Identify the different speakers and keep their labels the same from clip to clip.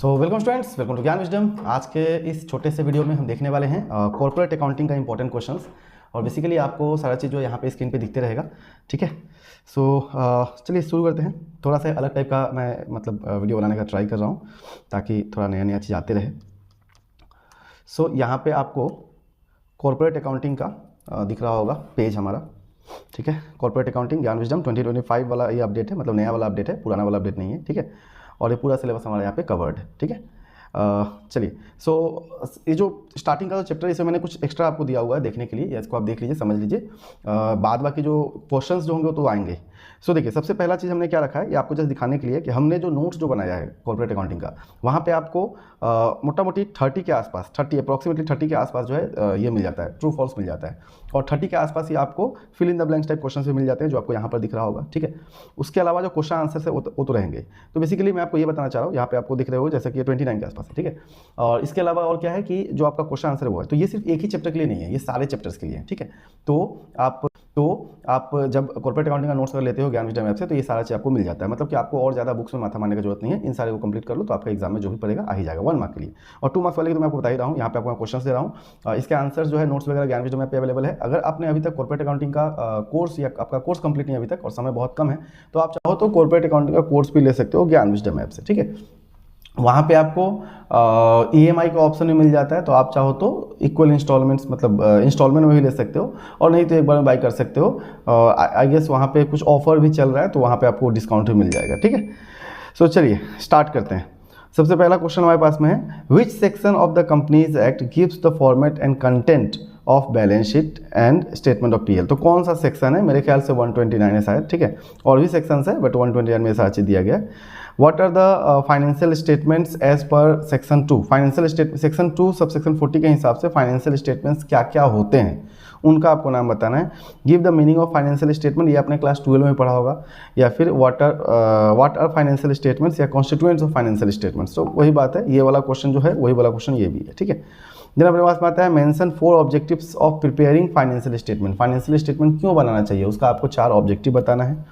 Speaker 1: So welcome students, welcome to Gyan wisdom. आज के इस छोटे से वीडियो में हम देखने वाले हैं कॉर्पोरेट अकाउंटिंग का इंपॉर्टेंट क्वेश्चंस। और बेसिकली आपको सारा चीज़ जो यहाँ पे स्क्रीन पे दिखते रहेगा, ठीक है। सो चलिए शुरू करते हैं। थोड़ा सा अलग टाइप का मैं वीडियो बनाने का ट्राई कर रहा हूँ ताकि थोड़ा नया नया चीज़ आते रहे। सो यहाँ पे आपको कॉर्पोरेट अकाउंटिंग का दिख रहा होगा पेज हमारा, ठीक है। कॉर्पोरेट अकाउंटिंग ज्ञान विजडम 2025 वाला ये अपडेट है, मतलब नया वाला अपडेट है, पुराना वाला अपडेट नहीं है, ठीक है। और ये पूरा सिलेबस हमारे यहाँ पे कवर्ड है, ठीक है। चलिए, सो ये जो स्टार्टिंग का जो चैप्टर है इसमें मैंने कुछ एक्स्ट्रा आपको दिया हुआ है देखने के लिए, इसको आप देख लीजिए, समझ लीजिए। बाद बाकी जो क्वेश्चंस जो होंगे वो तो आएंगे। सो देखिए, सबसे पहला चीज़ हमने क्या रखा है, ये आपको जस्ट दिखाने के लिए कि हमने जो नोट्स जो बनाया है कॉर्पोरेट अकाउंटिंग का, वहाँ पे आपको मोटा मोटी 30 के आसपास, 30 अप्रॉक्सीमेटली 30 के आसपास जो है ये मिल जाता है, ट्रू फॉल्स मिल जाता है। और 30 के आसपास ही आपको fill in the blanks type question भी मिल जाते हैं जो आपको यहाँ पर दिख रहा होगा, ठीक है। उसके अलावा जो क्वेश्चन आंसर है वो तो रहेंगे। तो बेसिकली मैं आपको ये बताना चाह रहा हूँ, यहाँ पे आपको दिख रहे हो जैसे कि ये 29 के आसपास है, ठीक है। और इसके अलावा और क्या है कि जो आपका क्वेश्चन आंसर है वो है, तो ये सिर्फ एक ही चैप्टर के लिए नहीं है, ये सारे चैप्टर्स के लिए है, ठीक है। तो आप जब कॉर्पोरेट अकाउंटिंग का नोट्स कर लेते हो ज्ञान विजडम ऐप से, तो ये सारा चीज़ आपको मिल जाता है। मतलब कि आपको और ज़्यादा बुक्स में माथा मारने की जरूरत नहीं है, इन सारे को कंप्लीट कर लो तो आपका एग्जाम में जो भी पड़ेगा आ ही जाएगा 1 मार्क के लिए। और 2 मार्क्स वाले की तो मैं आपको बता ही रहा हूँ, यहाँ पे आपको क्वेश्चन दे रहा हूँ। इसके आंसर जो है नोट्स वगैरह ज्ञान विजडम ऐप पे अवेलेबल है। अगर आपने अभी तक कॉर्पोरेट अकाउंटिंग का कोर्स या आपका कोर्स कंप्लीट नहीं अभी तक और समय बहुत कम है, तो आप चाहो तो कॉर्पोरेट अकाउंटिंग का कोर्स भी ले सकते हो ज्ञान विजडम ऐप से, ठीक है। वहाँ पे आपको EMI का ऑप्शन भी मिल जाता है, तो आप चाहो तो इक्वल इंस्टॉलमेंट्स मतलब इंस्टॉलमेंट में भी ले सकते हो, और नहीं तो एक बार में बाई कर सकते हो। आई गेस वहाँ पे कुछ ऑफर भी चल रहा है, तो वहाँ पे आपको डिस्काउंट भी मिल जाएगा, ठीक है। सो चलिए स्टार्ट करते हैं। सबसे पहला क्वेश्चन हमारे पास में है, which section of the companies act gives the format and content of balance sheet and statement of PL। तो कौन सा सेक्शन है? मेरे ख्याल से 129 है शायद, ठीक है। और भी सेक्शंस है बट 129 में सारा चीज़ दिया गया है। What are the financial statements as per section 2? Financial state section 2 sub section 40 के हिसाब से फाइनेंशियल स्टेटमेंट्स क्या क्या होते हैं उनका आपको नाम बताना है। Give the meaning of financial statement, ये आपने क्लास 12 में पढ़ा होगा। या फिर व्हाट आर फाइनेंशियल स्टेटमेंट्स या कॉन्स्टिट्यूएंट्स ऑफ फाइनेंशियल स्टेटमेंट्स। तो वही बात है, ये वाला क्वेश्चन जो है वही वाला क्वेश्चन ये भी है, ठीक है। देन अपने पास में आता है mention 4 objectives of preparing financial statement. Financial statement क्यों बनाना चाहिए उसका आपको 4 ऑब्जेक्टिव बताना है।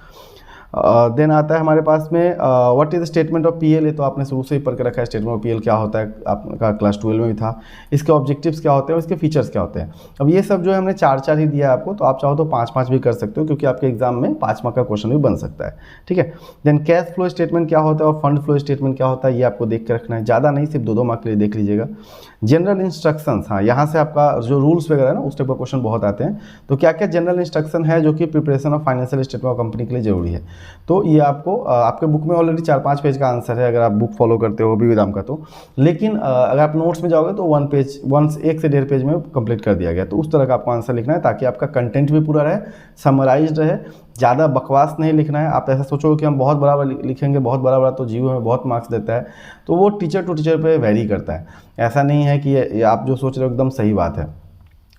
Speaker 1: देन आता है हमारे पास में what is the statement of PL। ये तो आपने शुरू से ही पढ़ के रखा है, स्टेटमेंट ऑफ PL क्या होता है, आपका क्लास 12 में भी था। इसके ऑब्जेक्टिव्स क्या होते हैं, इसके फीचर्स क्या होते हैं। अब ये सब जो है हमने 4 ही दिया है आपको, तो आप चाहो तो 5 भी कर सकते हो, क्योंकि आपके एग्जाम में 5 मार्क का क्वेश्चन भी बन सकता है, ठीक है। देन कैश फ्लो स्टेटमेंट क्या होता है और फंड फ्लो स्टेटमेंट क्या होता है, ये आपको देख के रखना है, ज़्यादा नहीं, सिर्फ 2 मार्क के लिए देख लीजिएगा। जनरल इंस्ट्रक्शंस, हाँ, यहाँ से आपका जो रूल्स वगैरह है ना उस टाइप का क्वेश्चन बहुत आते हैं। तो क्या क्या जनरल इंस्ट्रक्शन है जो कि preparation of financial statement of company के लिए जरूरी है। तो ये आपको आपके बुक में ऑलरेडी 4-5 पेज का आंसर है, अगर आप बुक फॉलो करते हो विदाम का तो। लेकिन अगर आप नोट्स में जाओगे तो 1 से 1.5 पेज में कंप्लीट कर दिया गया। तो उस तरह का आपको आंसर लिखना है ताकि आपका कंटेंट भी पूरा रहे, समराइज्ड रहे, ज़्यादा बकवास नहीं लिखना है। आप ऐसा सोचोगे कि हम बहुत बड़ा लिखेंगे, बहुत बड़ा तो जीव हमें बहुत मार्क्स देता है, तो वो टीचर टू टीचर पे वेरी करता है। ऐसा नहीं है कि ये आप जो सोच रहे हो एकदम सही बात है।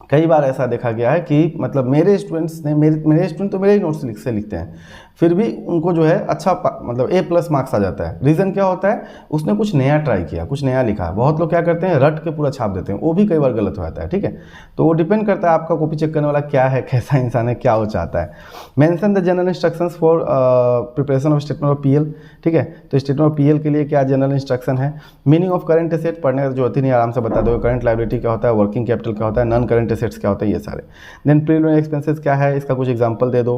Speaker 1: कई बार ऐसा देखा गया है कि मतलब मेरे स्टूडेंट्स ने मेरे स्टूडेंट तो मेरे ही नोट्स से लिखते हैं, फिर भी उनको जो है अच्छा मतलब A+ मार्क्स आ जाता है। रीज़न क्या होता है, उसने कुछ नया ट्राई किया, कुछ नया लिखा। बहुत लोग क्या करते हैं, रट के पूरा छाप देते हैं, वो भी कई बार गलत हो जाता है, ठीक है। तो वो डिपेंड करता है आपका कॉपी चेक करने वाला क्या है, कैसा इंसान है, क्या वो चाहता है। Mention the general instructions for preparation of statement of PL, ठीक है। तो स्टेटमेंट ऑफ PL के लिए क्या जनरल इंस्ट्रक्शन है। मीनिंग ऑफ करंट एसेट पढ़ने की जरूरत ही नहीं, आराम से बता दो। करंट लायबिलिटी क्या होता है, वर्किंग कैपिटल क्या होता है, नॉन करंट एसेट्स क्या होता है, ये सारे। देन प्रीलिमिनरी एक्सपेंसेस क्या है, इसका कुछ एग्जांपल दे दो।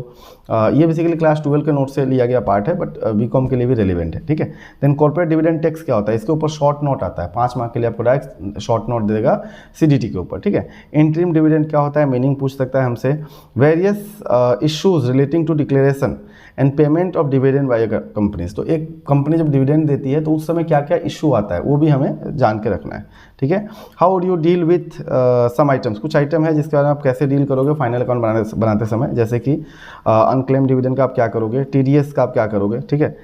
Speaker 1: ये बेसिकली क्लास 12 के नोट से लिया गया पार्ट है, बट BCom के लिए भी रेलिवेंट है, ठीक है। देन कॉर्पोरेट डिविडेंड टैक्स क्या होता है, इसके ऊपर शॉर्ट नोट आता है, 5 मार्क के लिए आपको डायरेक्ट शॉर्ट नोट देगा CDT के ऊपर, ठीक है। इंटरिम डिविडेंड क्या होता है, मीनिंग पूछ सकता है हमसे। Various issues relating to declaration and payment of dividend by companies. तो एक कंपनी जब डिविडेंड देती है तो उस समय क्या क्या इशू आता है वो भी हमें जान के रखना है, ठीक है। How would you deal with some items, कुछ आइटम है जिसके बारे में आप कैसे डील करोगे फाइनल अकाउंट बनाते समय, जैसे कि अनक्लेम डिविडेंड का आप क्या करोगे, TDS का आप क्या करोगे, ठीक है।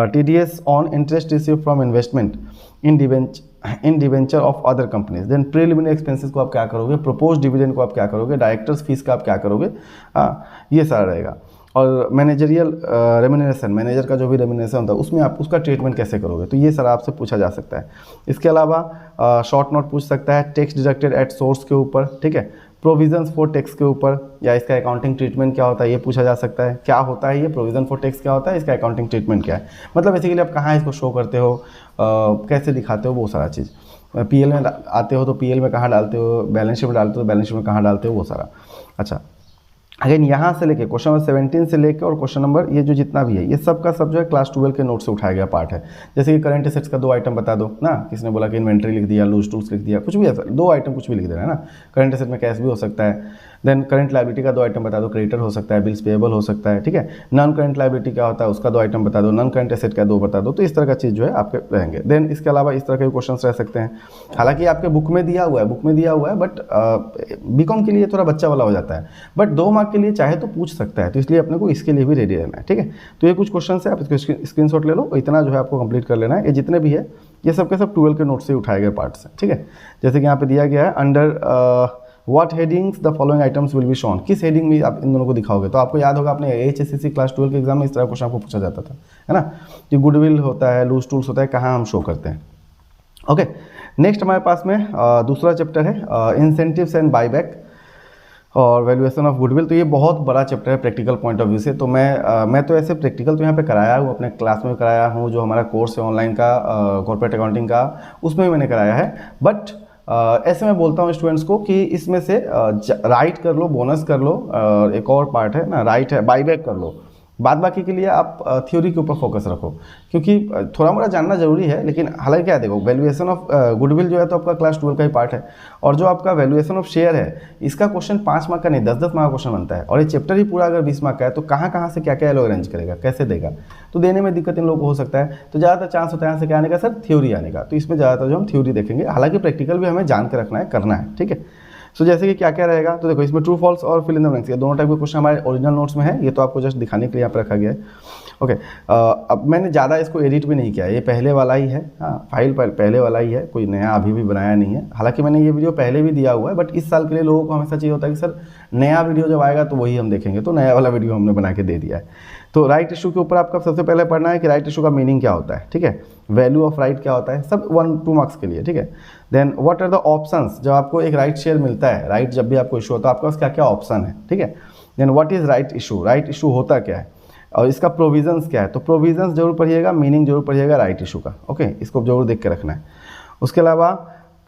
Speaker 1: TDS on interest receive from investment in debenture of other companies. Then preliminary expenses को आप क्या करोगे, प्रपोज डिविडेंड को आप क्या करोगे, डायरेक्टर्स फीस का आप क्या करोगे, ये सारा रहेगा। और मैनेजरियल रेम्यूनरेशन, मैनेजर का जो भी रेम्यूनरेशन होता है उसमें आप उसका ट्रीटमेंट कैसे करोगे, तो ये सारा आपसे पूछा जा सकता है। इसके अलावा शॉर्ट नोट पूछ सकता है टैक्स डिडक्टेड एट सोर्स के ऊपर, ठीक है। प्रोविजंस फॉर टैक्स के ऊपर, या इसका अकाउंटिंग ट्रीटमेंट क्या होता है ये पूछा जा सकता है। क्या होता है ये प्रोविजन फॉर टैक्स, क्या होता है, इसका अकाउंटिंग ट्रीटमेंट क्या है, मतलब बेसिकली आप कहाँ इसको शो करते हो, कैसे दिखाते हो, वो सारा चीज़। पीएल में आते हो तो पीएल में कहाँ डालते हो, बैलेंस शीट में डालते हो तो बैलेंस शीट में कहाँ डालते हो, वो सारा। अच्छा, अगेन यहाँ से लेके क्वेश्चन नंबर 17 से लेके और क्वेश्चन नंबर ये जो जितना भी है ये सब का सब जो है क्लास 12 के नोट से उठाया गया पार्ट है। जैसे कि करंट एसेट्स का 2 आइटम बता दो ना, किसी ने बोला कि इन्वेंट्री लिख दिया, लूज टूल्स लिख दिया, कुछ भी ऐसा 2 आइटम कुछ भी लिख देना है ना। करंट एसेट में कैश भी हो सकता है। देन करंट लायबिलिटी का 2 आइटम बता दो, क्रेडिटर हो सकता है, बिल्स पेएबल हो सकता है, ठीक है। नॉन करंट लायबिलिटी क्या होता है उसका 2 आइटम बता दो, नॉन करंट एसेट का 2 बता दो। तो इस तरह का चीज़ जो है आपके रहेंगे। देन इसके अलावा इस तरह के क्वेश्चन रह सकते हैं। हालांकि आपके बुक में दिया हुआ है, बट बीकॉम के लिए थोड़ा बच्चा वाला हो जाता है, बट 2 मार्क के लिए चाहे तो पूछ सकता है, तो इसलिए अपने को इसके लिए भी रेडी रहना है, ठीक है। तो ये कुछ क्वेश्चन है, आप इसको स्क्रीनशॉट ले लो, इतना जो है आपको कंप्लीट कर लेना है। ये जितने भी है ये सब के सब 12 के नोट से उठाए गए पार्ट्स हैं, ठीक है। जैसे कि यहाँ पे दिया गया है under what headings the following items will be shown, किस हेडिंग में आप इन दोनों को दिखाओगे। तो आपको याद होगा अपने HSCC क्लास 12 के एग्जाम में इस तरह क्वेश्चन आपको पूछा जाता था, है ना, कि गुडविल होता है, लूज टूल्स होता है, कहाँ हम शो करते हैं। ओके, नेक्स्ट हमारे पास में दूसरा चैप्टर है इंसेंटिव्स एंड बाईबैक और वैल्यूएशन ऑफ गुडविल। तो ये बहुत बड़ा चैप्टर है प्रैक्टिकल पॉइंट ऑफ व्यू से। तो मैं तो ऐसे प्रैक्टिकल तो यहाँ पे कराया हूँ, अपने क्लास में कराया हूँ, जो हमारा कोर्स है ऑनलाइन का कॉर्पोरेट अकाउंटिंग का, उसमें भी मैंने कराया है। बट ऐसे मैं बोलता हूँ स्टूडेंट्स को कि इसमें से राइट कर लो, बोनस कर लो, एक और पार्ट है ना राइट है, बाईबैक कर लो। बाद बाकी के लिए आप थ्योरी के ऊपर फोकस रखो, क्योंकि थोड़ा मोड़ा जानना जरूरी है। लेकिन हालांकि क्या देखो, वैल्यूएशन ऑफ गुडविल जो है तो आपका क्लास 12 का ही पार्ट है, और जो आपका वैल्यूएशन ऑफ शेयर है इसका क्वेश्चन 5 मार्क का नहीं 10-10 मार्क का क्वेश्चन बनता है। और ये चैप्टर ही पूरा अगर 20 मार्क का है तो कहाँ कहाँ से क्या क्या लोग अरेंज करेगा, कैसे देगा, तो देने में दिक्कत इन लोगों को हो सकता है। तो ज़्यादातर चांस होता है यहाँ से क्या आने का सर, थ्योरी आने का। तो इसमें ज़्यादातर जो हम थ्योरी देखेंगे, हालांकि प्रैक्टिकल भी हमें जान के रखना है, करना है, ठीक है। सो जैसे कि क्या क्या रहेगा, तो देखो इसमें ट्रू फॉल्स और फिल इन द ब्लैंक्स, ये दोनों टाइप के क्वेश्चन हमारे ओरिजिनल नोट्स में है। ये तो आपको जस्ट दिखाने के लिए यहाँ पर रखा गया है। ओके, अब मैंने ज़्यादा इसको एडिट भी नहीं किया, ये पहले वाला ही है। हाँ, फाइल पहले वाला ही है, कोई नया अभी भी बनाया नहीं है। हालांकि मैंने ये वीडियो पहले भी दिया हुआ है, बट इस साल के लिए लोगों को हमेशा चाहिए होता है कि सर नया वीडियो जब आएगा तो वही हम देखेंगे, तो नया वाला वीडियो हमने बना के दे दिया है। तो राइट इशू के ऊपर आपका सबसे पहले पढ़ना है कि राइट इशू का मीनिंग क्या होता है, ठीक है। वैल्यू ऑफ राइट क्या होता है, सब 1-2 मार्क्स के लिए, ठीक है। Then what are the options, जब आपको एक राइट शेयर मिलता है, राइट जब भी आपको इशू होता है आपके पास क्या क्या ऑप्शन है, ठीक है। Then what is right issue, right issue होता क्या है और इसका प्रोविजंस क्या है। तो प्रोविजंस जरूर पढ़िएगा, मीनिंग जरूर पढ़िएगा राइट इशू का, ओके, इसको जरूर देख के रखना है। उसके अलावा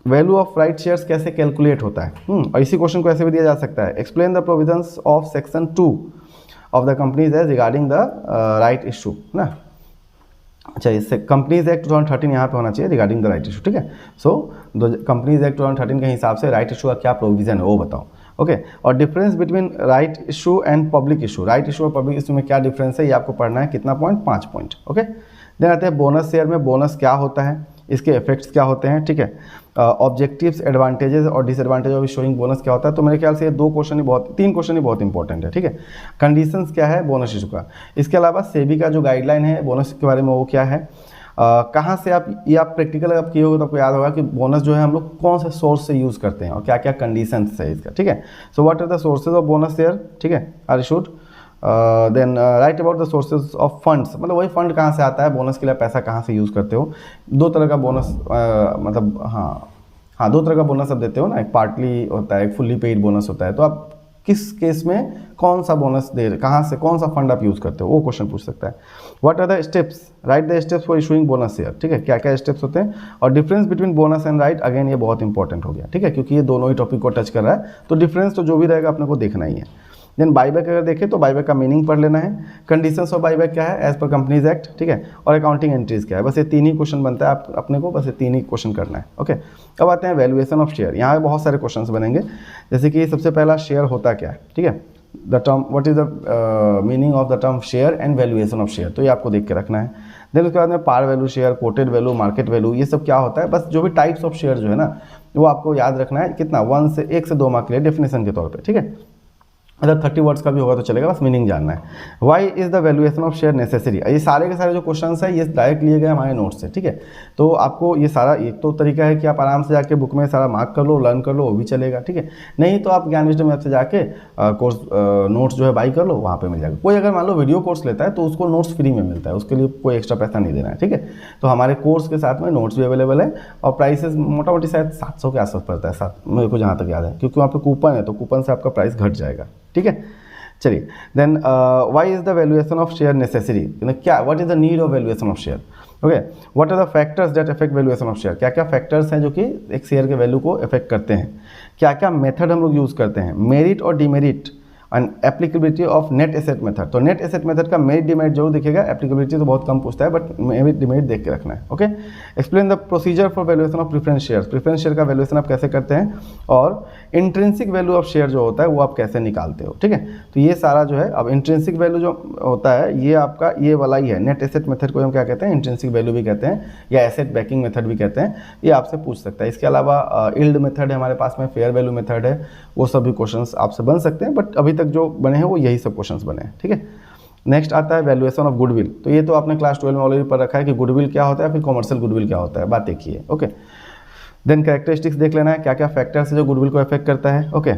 Speaker 1: वैल्यू ऑफ राइट शेयर्स कैसे कैलकुलेट होता है, और इसी क्वेश्चन को ऐसे भी दिया जा सकता है, explain the provisions of section 2 of the companies as regarding the right issue ना। अच्छा, इससे कंपनीज एक्ट 2013 यहाँ पे होना चाहिए रिगार्डिंग द राइट इशू, ठीक है। सो कंपनीज एक्ट 2013 के हिसाब से राइट इशू का क्या प्रोविजन है वो बताओ, ओके। और difference between right issue and public issue, right issue और पब्लिक इशू में क्या डिफरेंस है ये आपको पढ़ना है। कितना पॉइंट, 5 पॉइंट, ओके। देन आते हैं बोनस शेयर में, बोनस क्या होता है, इसके इफेक्ट्स क्या होते हैं, ठीक है। ऑब्जेक्टिव्स, एडवांटेजेस और डिसएडवांटेज ऑफ शोइंग बोनस क्या होता है। तो मेरे ख्याल से ये 3 क्वेश्चन ही बहुत इंपॉर्टेंट है, ठीक है। कंडीशंस क्या है बोनस इशू का, इसके अलावा सेबी का जो गाइडलाइन है बोनस के बारे में वो क्या है, कहाँ से आप प्रैक्टिकल आप किए होगे तो आपको याद होगा कि बोनस जो है हम लोग कौन से सोर्स से यूज़ करते हैं और क्या क्या कंडीशंस है इसका, ठीक है। So what are the sources of bonus share, ठीक है, are issued. Then write about the sources of funds, मतलब वही फंड कहाँ से आता है, बोनस के लिए पैसा कहाँ से यूज़ करते हो। 2 तरह का बोनस मतलब हाँ 2 तरह का बोनस आप देते हो ना, एक पार्टली होता है, एक फुल्ली पेड बोनस होता है। तो आप किस केस में कौन सा बोनस दे रहे, कहाँ से कौन सा फंड आप यूज़ करते हो, वो क्वेश्चन पूछ सकता है। What are the steps, write the steps for issuing bonus share, ठीक है, क्या क्या स्टेप्स होते हैं। और difference between bonus and right, again ये बहुत इंपॉर्टेंट हो गया, ठीक है, क्योंकि ये दोनों ही टॉपिक को टच कर रहा है, तो डिफरेंस तो जो भी रहेगा अपने को देखना ही है। देन बाईबैक अगर देखें तो बाईबैक का मीनिंग पढ़ लेना है, कंडीशंस ऑफ बाईबैक क्या है एज पर कंपनीज एक्ट, ठीक है, और अकाउंटिंग एंट्रीज क्या है। बस ये 3 ही क्वेश्चन बनता है, आप अपने को बस ये 3 ही क्वेश्चन करना है, ओके। अब आते हैं वैल्यूएशन ऑफ शेयर, यहाँ पे बहुत सारे क्वेश्चंस बनेंगे। जैसे कि सबसे पहला शेयर होता क्या है, ठीक है, the term what is the meaning of the term share and valuation of share, तो ये आपको देख के रखना है। देन उसके बाद में par value share, quoted value, market value, ये सब क्या होता है। बस जो भी टाइप्स ऑफ शेयर जो है ना वो आपको याद रखना है, कितना 1 से 2 मार्क के लिए डेफिनेशन के तौर पे, ठीक है। अगर 30 वर्ड्स का भी होगा तो चलेगा, बस मीनिंग जानना है। Why is the valuation of share necessary, ये सारे के सारे जो क्वेश्चंस है ये डायरेक्ट लिए गए हमारे नोट से, ठीक है। तो आपको ये सारा, एक तो तरीका है कि आप आराम से जाके बुक में सारा मार्क कर लो, लर्न कर लो, वो भी चलेगा, ठीक है। नहीं तो आप ज्ञान विजडम ऐप से जाके कोर्स नोट्स जो है बाई कर लो, वहाँ पर मिल जाएगा। कोई अगर मान लो वीडियो कोर्स लेता है तो उसको नोट्स फ्री में मिलता है, उसके लिए कोई एक्स्ट्रा पैसा नहीं देना है, ठीक है। तो हमारे कोर्स के साथ में नोट्स भी अवेलेबल है और प्राइसेस मोटा मोटी शायद 700 के आसपास पड़ता है, मेरे को जहाँ तक याद है, क्योंकि वहाँ पे कूपन है तो कूपन से आपका प्राइस घट जाएगा, ठीक है। चलिए, then why is the valuation of share necessary, क्या, what is the need of valuation of share, okay. What are the factors that affect valuation of share, क्या क्या फैक्टर्स हैं जो कि एक शेयर के वैल्यू को अफेक्ट करते हैं, क्या क्या मेथड हम लोग यूज़ करते हैं, मेरिट और demerit and applicability of net asset method. तो नेट एसेट मेथड का मेरिट डिमेरिट जरूर दिखेगा, एप्लीकेबिलिटी तो बहुत कम पूछता है, बट मेरिट डिमेरिट देख के रखना है, okay. Explain the procedure for valuation of preference share, preference share का वैल्यूएशन आप कैसे करते हैं, और इंट्रिंसिक वैल्यू ऑफ शेयर जो होता है वो आप कैसे निकालते हो, ठीक है। तो ये सारा जो है, अब इंट्रिंसिक वैल्यू जो होता है ये आपका ये वाला ही है, नेट एसेट मेथड को हम क्या कहते हैं, इंट्रिंसिक वैल्यू भी कहते हैं या एसेट बैकिंग मेथड भी कहते हैं, ये आपसे पूछ सकता है। इसके अलावा यील्ड मेथड है हमारे पास में, फेयर वैल्यू मेथड है, वो सभी क्वेश्चंस आपसे बन सकते हैं, बट अभी तक जो बने हैं वो यही सब क्वेश्चंस बने हैं, ठीक है। नेक्स्ट आता है वैल्यूएशन ऑफ गुडविल, तो ये तो आपने क्लास 12 में ऑलरेडी पढ़ रखा है कि गुडविल क्या होता है, फिर कॉमर्शियल गुडविल क्या होता है, बात एक ही है, ओके। देन कैरेक्टरिस्टिक्स देख लेना है, क्या क्या फैक्टर्स है जो गुडविल को अफेक्ट करता है, okay.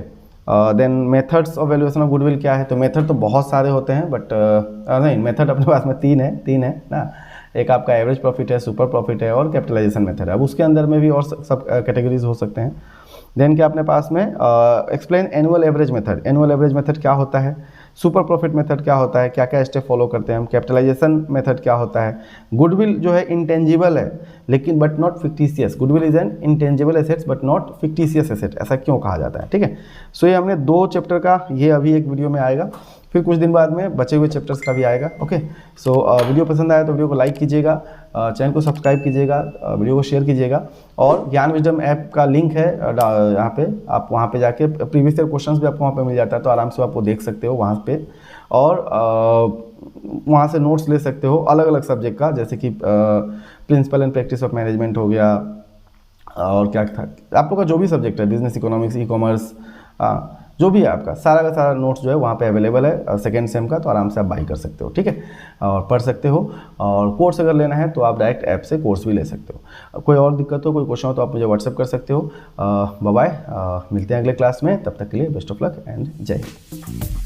Speaker 1: Then methods of valuation of goodwill क्या है, तो मेथड तो बहुत सारे होते हैं, बट नहीं, मेथड अपने पास में तीन है ना। एक आपका एवरेज प्रॉफिट है, सुपर प्रॉफिट है और कैपिटलाइजेशन मेथड है। अब उसके अंदर में भी और सब कैटेगरीज हो सकते हैं। देन क्या अपने पास में explain annual average method, annual average method क्या होता है, सुपर प्रॉफिट मेथड क्या होता है, क्या क्या स्टेप फॉलो करते हैं हम, कैपिटलाइजेशन मेथड क्या होता है। गुडविल जो है इंटेंजिबल है लेकिन but not fictitious, goodwill is an intangible assets but not fictitious asset, ऐसा क्यों कहा जाता है, ठीक है। सो ये हमने 2 चैप्टर का, ये अभी एक वीडियो में आएगा, फिर कुछ दिन बाद में बचे हुए चैप्टर्स का भी आएगा, ओके। सो वीडियो पसंद आया तो वीडियो को लाइक कीजिएगा, चैनल को सब्सक्राइब कीजिएगा, वीडियो को शेयर कीजिएगा, और ज्ञान विजडम ऐप का लिंक है यहाँ पे, आप वहाँ पे जाके प्रीवियस ईयर क्वेश्चंस भी आपको वहाँ पे मिल जाता है, तो आराम से आप वो देख सकते हो वहाँ पे, और वहाँ से नोट्स ले सकते हो अलग अलग सब्जेक्ट का, जैसे कि principle and practice of management हो गया, और क्या था आप लोग का जो भी सब्जेक्ट है, बिजनेस, इकोनॉमिक्स, ई कॉमर्स, जो भी है आपका सारा का सारा नोट्स जो है वहाँ पे अवेलेबल है सेकेंड सेम का, तो आराम से आप बाई कर सकते हो, ठीक है, और पढ़ सकते हो। और कोर्स अगर लेना है तो आप डायरेक्ट ऐप से कोर्स भी ले सकते हो। कोई और दिक्कत हो, कोई क्वेश्चन हो तो आप मुझे व्हाट्सअप कर सकते हो। बाय बाय, मिलते हैं अगले क्लास में, तब तक के लिए बेस्ट ऑफ लक एंड जय हिंद।